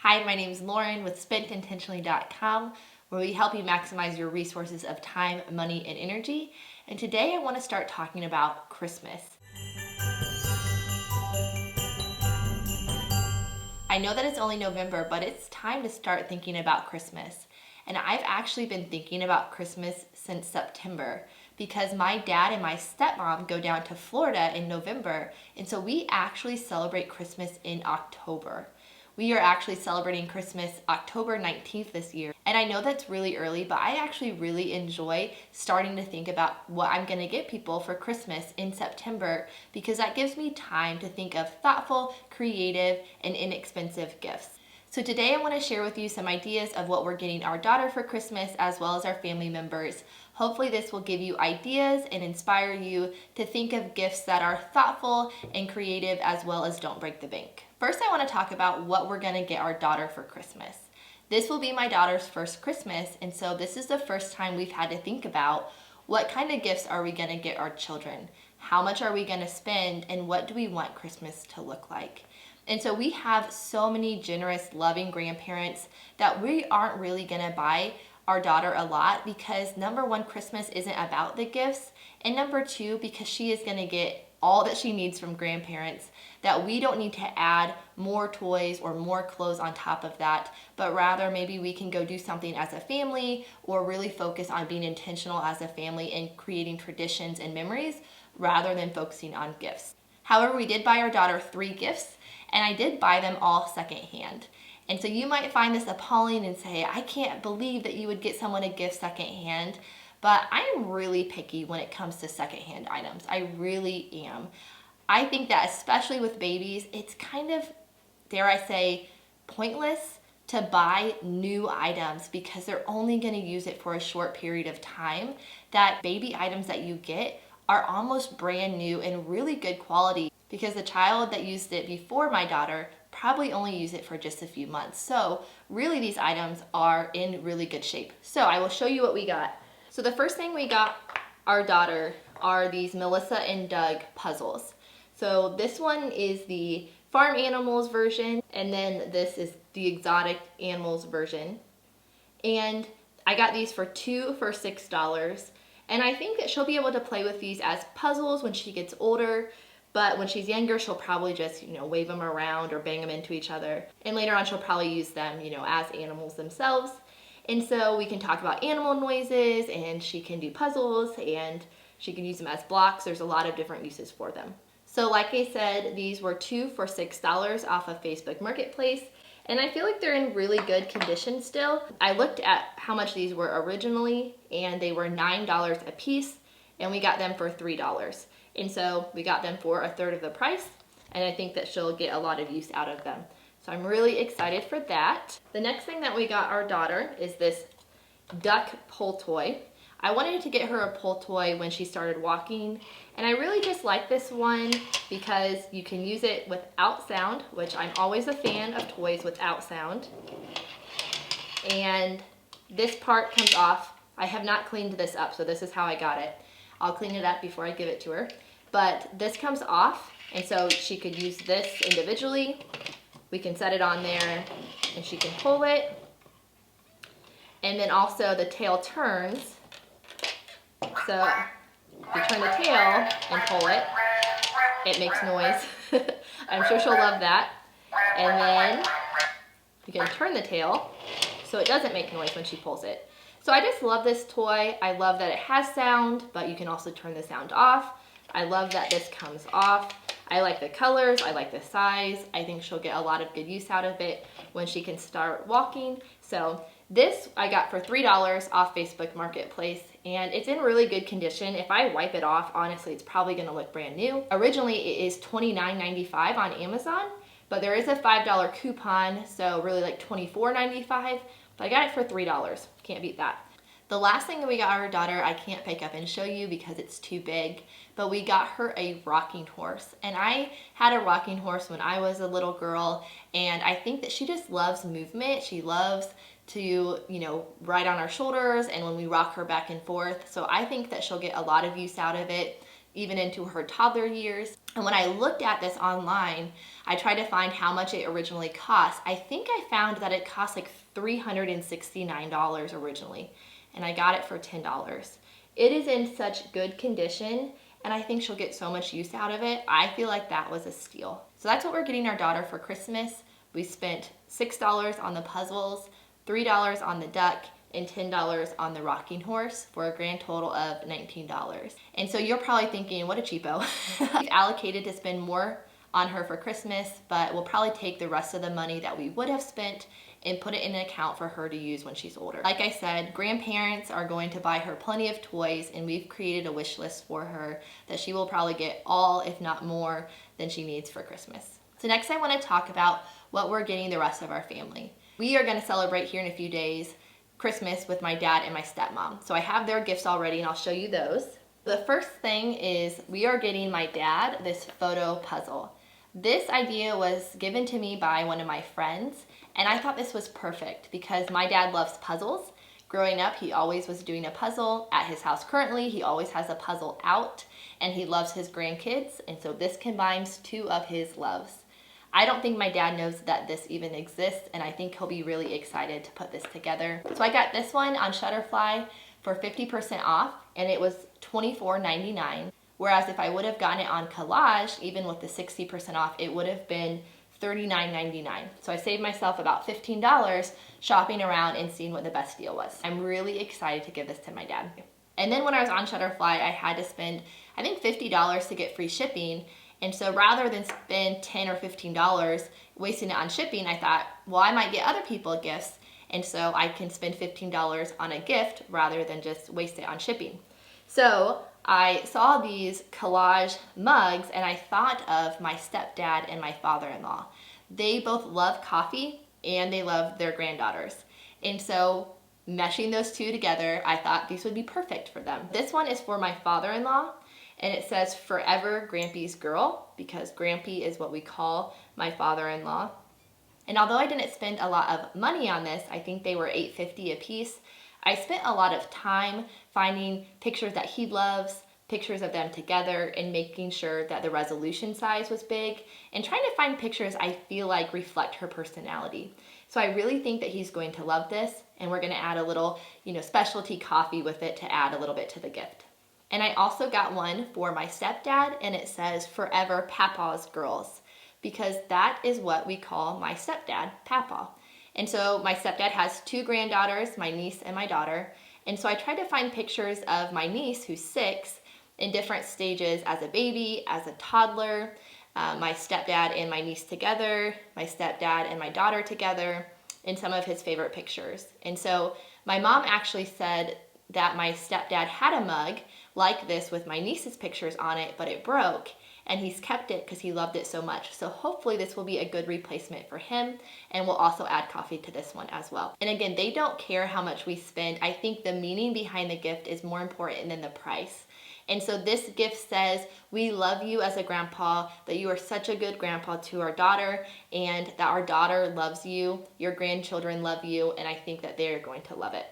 Hi, my name is Lauren with SpentIntentionally.com, where we help you maximize your resources of time, money, and energy. And today I want to start talking about Christmas. I know that it's only November, but it's time to start thinking about Christmas. And I've actually been thinking about Christmas since September because my dad and my stepmom go down to Florida in November, and so we actually celebrate Christmas in October. We are actually celebrating Christmas October 19th this year. And I know that's really early, but I actually really enjoy starting to think about what I'm gonna get people for Christmas in September because that gives me time to think of thoughtful, creative, and inexpensive gifts. So today I want to share with you some ideas of what we're getting our daughter for Christmas as well as our family members. Hopefully this will give you ideas and inspire you to think of gifts that are thoughtful and creative as well as don't break the bank. First, I want to talk about what we're going to get our daughter for Christmas. This will be my daughter's first Christmas, and so this is the first time we've had to think about what kind of gifts are we going to get our children? How much are we going to spend, and what do we want Christmas to look like? And so we have so many generous, loving grandparents that we aren't really gonna buy our daughter a lot because number one, Christmas isn't about the gifts, and number two, because she is gonna get all that she needs from grandparents, that we don't need to add more toys or more clothes on top of that, but rather maybe we can go do something as a family or really focus on being intentional as a family and creating traditions and memories rather than focusing on gifts. However, we did buy our daughter 3 gifts, and I did buy them all secondhand. And so you might find this appalling and say, I can't believe that you would get someone a gift secondhand, but I'm really picky when it comes to secondhand items. I really am. I think that especially with babies, it's kind of, dare I say, pointless to buy new items because they're only gonna use it for a short period of time. That baby items that you get are almost brand new and really good quality because the child that used it before my daughter probably only used it for just a few months. So really these items are in really good shape. So I will show you what we got. So the first thing we got our daughter are these Melissa and Doug puzzles. So this one is the farm animals version, and then this is the exotic animals version. And I got these for 2 for $6. And I think that she'll be able to play with these as puzzles when she gets older, but when she's younger, she'll probably just, wave them around or bang them into each other. And later on, she'll probably use them, as animals themselves. And so we can talk about animal noises, and she can do puzzles, and she can use them as blocks. There's a lot of different uses for them. So like I said, these were 2 for $6 off of Facebook Marketplace. And I feel like they're in really good condition still. I looked at how much these were originally, and they were $9 a piece, and we got them for $3. And so we got them for a third of the price, and I think that she'll get a lot of use out of them. So I'm really excited for that. The next thing that we got our daughter is this duck pull toy. I wanted to get her a pull toy when she started walking, and I really just like this one because you can use it without sound, which I'm always a fan of toys without sound. And this part comes off. I have not cleaned this up, so this is how I got it. I'll clean it up before I give it to her. But this comes off, and so she could use this individually. We can set it on there, and she can pull it. And then also the tail turns. So you turn the tail and pull it. It makes noise. I'm sure she'll love that. And then you can turn the tail so it doesn't make noise when she pulls it. So I just love this toy. I love that it has sound, but you can also turn the sound off. I love that this comes off. I like the colors, I like the size. I think she'll get a lot of good use out of it when she can start walking. So this I got for $3 off Facebook Marketplace, and it's in really good condition. If I wipe it off, honestly, it's probably gonna look brand new. Originally, it is $29.95 on Amazon, but there is a $5 coupon, so really like $24.95, but I got it for $3. Can't beat that. The last thing that we got our daughter, I can't pick up and show you because it's too big, but we got her a rocking horse. And I had a rocking horse when I was a little girl, and I think that she just loves movement. She loves to, ride on our shoulders and when we rock her back and forth. So I think that she'll get a lot of use out of it. even into her toddler years. And when I looked at this online, I tried to find how much it originally cost. I think I found that it cost like $369 originally, and I got it for $10. It is in such good condition, and I think she'll get so much use out of it. I feel like that was a steal. So that's what we're getting our daughter for Christmas. We spent $6 on the puzzles, $3 on the duck, and $10 on the rocking horse for a grand total of $19. And so you're probably thinking, what a cheapo. We've allocated to spend more on her for Christmas, but we'll probably take the rest of the money that we would have spent and put it in an account for her to use when she's older. Like I said, grandparents are going to buy her plenty of toys, and we've created a wish list for her that she will probably get all, if not more, than she needs for Christmas. So next I want to talk about what we're getting the rest of our family. We are going to celebrate here in a few days Christmas with my dad and my stepmom. So I have their gifts already, and I'll show you those. The first thing is we are getting my dad this photo puzzle. This idea was given to me by one of my friends, and I thought this was perfect because my dad loves puzzles. Growing up, he always was doing a puzzle. At his house currently, he always has a puzzle out, and he loves his grandkids, and so this combines two of his loves. I don't think my dad knows that this even exists, and I think he'll be really excited to put this together. So I got this one on Shutterfly for 50% off, and it was $24.99. Whereas if I would have gotten it on Collage, even with the 60% off, it would have been $39.99. So I saved myself about $15 shopping around and seeing what the best deal was. I'm really excited to give this to my dad. And then when I was on Shutterfly, I had to spend, I think, $50 to get free shipping. And so rather than spend $10 or $15 wasting it on shipping, I thought, well, I might get other people gifts. And so I can spend $15 on a gift rather than just waste it on shipping. So I saw these Collage mugs, and I thought of my stepdad and my father-in-law. They both love coffee, and they love their granddaughters. And so meshing those two together, I thought these would be perfect for them. This one is for my father-in-law, and it says Forever Grampy's Girl, because Grampy is what we call my father-in-law. And although I didn't spend a lot of money on this, I think they were $8.50 a piece, I spent a lot of time finding pictures that he loves, pictures of them together, and making sure that the resolution size was big, and trying to find pictures I feel like reflect her personality. So I really think that he's going to love this, and we're going to add a little, specialty coffee with it to add a little bit to the gift. And I also got one for my stepdad, and it says Forever Papa's Girls, because that is what we call my stepdad, Papa. And so my stepdad has two granddaughters, my niece and my daughter. And so I tried to find pictures of my niece, who's 6, in different stages as a baby, as a toddler, my stepdad and my niece together, my stepdad and my daughter together, and some of his favorite pictures. And so my mom actually said that my stepdad had a mug like this with my niece's pictures on it, but it broke. And he's kept it because he loved it so much. So hopefully this will be a good replacement for him, and we'll also add coffee to this one as well. And again, they don't care how much we spend. I think the meaning behind the gift is more important than the price. And so this gift says, we love you as a grandpa, that you are such a good grandpa to our daughter, and that our daughter loves you, your grandchildren love you, and I think that they're going to love it.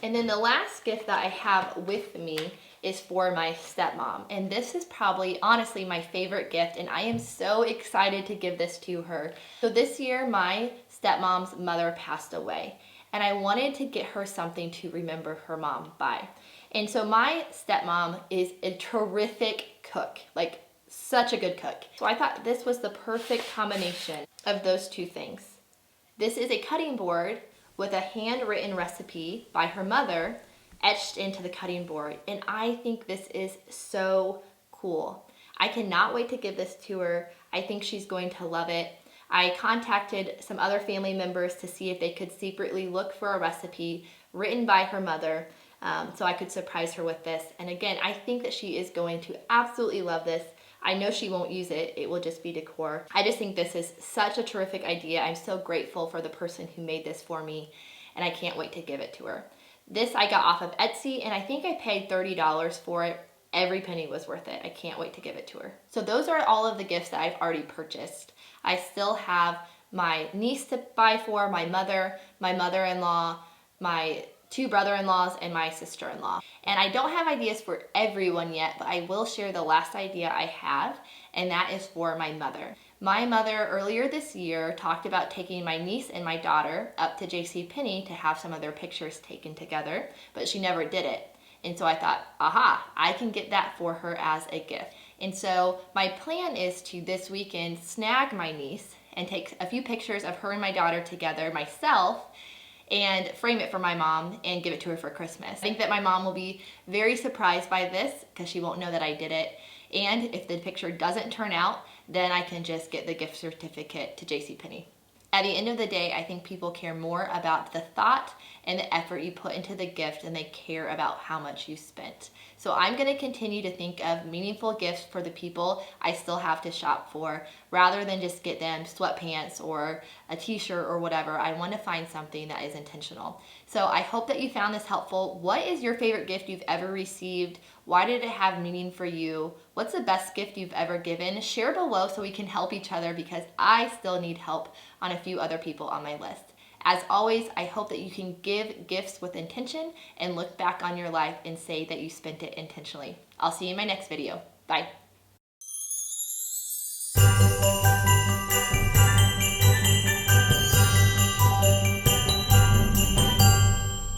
And then the last gift that I have with me is for my stepmom. And this is probably, honestly, my favorite gift, and I am so excited to give this to her. So this year, my stepmom's mother passed away, and I wanted to get her something to remember her mom by. And so my stepmom is a terrific cook, like such a good cook. So I thought this was the perfect combination of those two things. This is a cutting board with a handwritten recipe by her mother etched into the cutting board, and I think this is so cool. I cannot wait to give this to her. I think she's going to love it. I contacted some other family members to see if they could secretly look for a recipe written by her mother, so I could surprise her with this. And again, I think that she is going to absolutely love this. I know she won't use it. It will just be decor. I just think this is such a terrific idea. I'm so grateful for the person who made this for me, and I can't wait to give it to her. This I got off of Etsy, and I think I paid $30 for it. Every penny was worth it. I can't wait to give it to her. So those are all of the gifts that I've already purchased. I still have my niece to buy for, my mother, my mother-in-law, my 2 brother-in-laws, and my sister-in-law. And I don't have ideas for everyone yet, but I will share the last idea I have, and that is for my mother. My mother earlier this year talked about taking my niece and my daughter up to JCPenney to have some of their pictures taken together, but she never did it. And so I thought, aha, I can get that for her as a gift. And so my plan is to this weekend snag my niece and take a few pictures of her and my daughter together myself and frame it for my mom and give it to her for Christmas. I think that my mom will be very surprised by this because she won't know that I did it. And if the picture doesn't turn out, then I can just get the gift certificate to JCPenney. At the end of the day, I think people care more about the thought and the effort you put into the gift than they care about how much you spent. So I'm gonna continue to think of meaningful gifts for the people I still have to shop for, rather than just get them sweatpants or a t-shirt or whatever. I wanna find something that is intentional. So I hope that you found this helpful. What is your favorite gift you've ever received? Why did it have meaning for you? What's the best gift you've ever given? Share below so we can help each other, because I still need help on a few other people on my list. As always, I hope that you can give gifts with intention and look back on your life and say that you spent it intentionally. I'll see you in my next video. Bye.